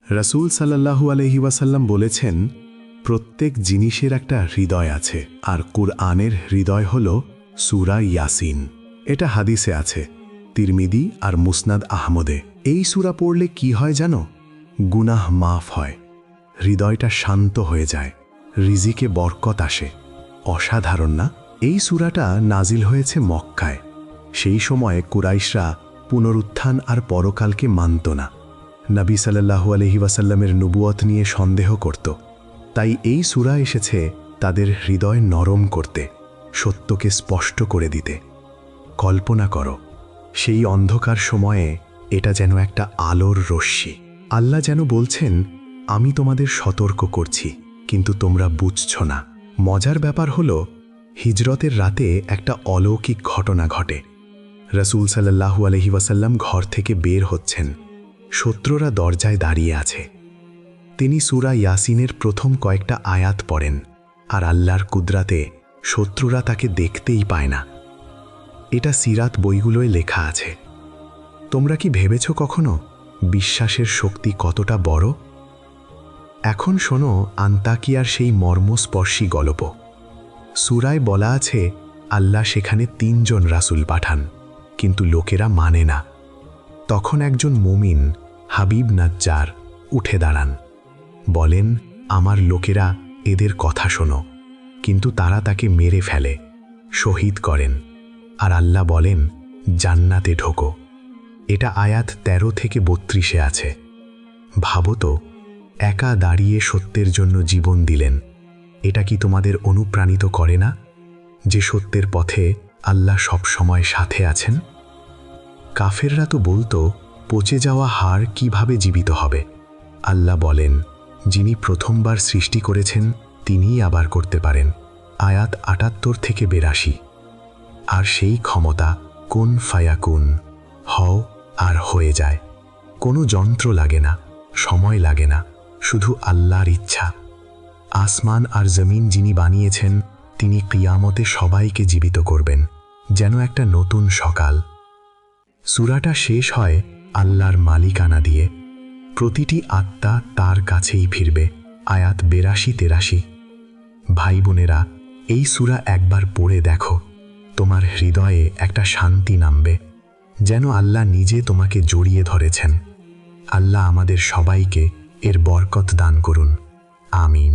রাসূল সাল্লাল্লাহু আলাইহি ওয়াসাল্লাম বলেছেন, প্রত্যেক জিনিসের একটা হৃদয় আছে, আর কুরআনের হৃদয় হল সূরা ইয়াসিন। এটা হাদিসে আছে, তিরমিজি আর মুসনাদ আহমদে। এই সূরা পড়লে কি হয় জানো? গুনাহ মাফ হয়, হৃদয়টা শান্ত হয়ে যায়, রিজিকে বরকত আসে। অসাধারণ না? এই সূরাটা নাজিল হয়েছে মক্কায়। সেই সময়ে কুরাইশরা পুনরুত্থান আর পরকালকে মানত না। নবী সাল্লাল্লাহু আলাইহি ওয়াসাল্লামের নবুয়ত নিয়ে সন্দেহ করত। তাই এই সূরা এসেছে তাদের হৃদয় নরম করতে, সত্যকে স্পষ্ট করে দিতে। কল্পনা করো, সেই অন্ধকার সময়ে এটা যেন একটা আলোর রশ্মি। আল্লাহ যেন বলছেন, আমি তোমাদের সতর্ক করছি, কিন্তু তোমরা বুঝছ না। মজার ব্যাপার হলো, হিজরতের রাতে একটা অলৌকিক ঘটনা ঘটে। রাসূল সাল্লাল্লাহু আলাইহি ওয়াসাল্লাম ঘর থেকে বের হচ্ছেন, শত্রুরা দরজায় দাঁড়িয়ে আছে। তিনি সূরা ইয়াসিনের প্রথম কয়েকটা আয়াত পড়েন, আর আল্লাহর কুদরাতে শত্রুরা তাকে দেখতেই পায় না। এটা সিরাত বইগুলোয় লেখা আছে। তোমরা কি ভেবেছ কখনো বিশ্বাসের শক্তি কতটা বড়? এখন শোনো আন্তাকিয়ার সেই মর্মস্পর্শী গল্প। সূরায় বলা আছে, আল্লাহ সেখানে ৩ জন রাসূল পাঠান, কিন্তু লোকেরা মানে না। তখন একজন মুমিন, হাবিব নাজ্জার, উঠে দাঁড়ান, বলেন, আমার লোকেরা এদের কথা শোনো। কিন্তু তারা তাকে মেরে ফেলে, শহীদ করেন। আর আল্লাহ বলেন, জান্নাতে ঢোকো। এটা আয়াত ১৩ থেকে ৩২ আছে। ভাবো তো, একা দাঁড়িয়ে সত্যের জন্য জীবন দিলেন। এটা কি তোমাদের অনুপ্রাণিত করে না যে সত্যের পথে আল্লাহ সব সময় সাথে আছেন? কাফেররা তো বলতো, পচে যাওয়া হাড় কিভাবে জীবিত হবে? আল্লাহ বলেন, যিনি প্রথমবার সৃষ্টি করেছেন তিনিই আবার করতে পারেন। আয়াত ৭৮ থেকে ৮২। আর সেই ক্ষমতা কুন ফায়াকুন, হও আর হয়ে যায়। কোনো যন্ত্র লাগে না, সময় লাগে না, শুধু আল্লাহর ইচ্ছা। আসমান আর জমিন যিনি বানিয়েছেন, তিনি কিয়ামতে সবাইকে জীবিত করবেন, যেন একটা নতুন সকাল। সূরাটা শেষ হয় আল্লাহর মালিকানা দিয়ে। প্রতিটি আত্মা তার কাছেই ফিরবে। আয়াত ৮২-৮৩। ভাই বোনেরা, এই সূরা একবার পড়ে দেখো, তোমার হৃদয়ে একটা শান্তি নামবে, যেন আল্লাহ নিজে তোমাকে জড়িয়ে ধরেছেন। আল্লাহ আমাদের সবাইকে এর বরকত দান করুন। আমিন।